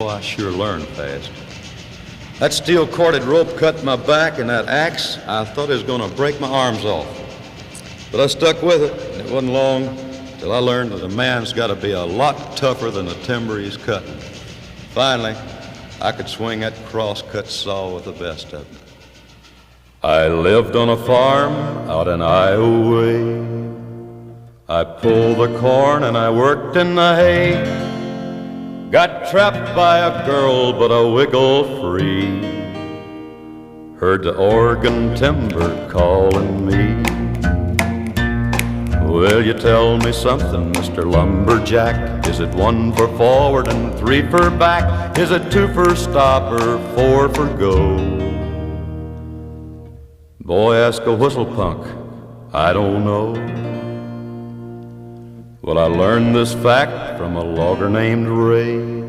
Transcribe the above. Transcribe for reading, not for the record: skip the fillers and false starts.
Oh, I sure learned fast. That steel-corded rope cut my back, and that axe, I thought it was going to break my arms off. But I stuck with it, and it wasn't long till I learned that a man's got to be a lot tougher than the timber he's cutting. Finally, I could swing that cross-cut saw with the best of them. I lived on a farm out in Iowa way. I pulled the corn and I worked in the hay. Got trapped by a girl, but I wiggled free. Heard the Oregon timber calling me. Will you tell me something, Mr. Lumberjack? Is it 1 for forward and 3 for back? Is it 2 for stop or 4 for go? Boy, ask a whistle punk, I don't know. Well, I learned this fact from a logger named Ray.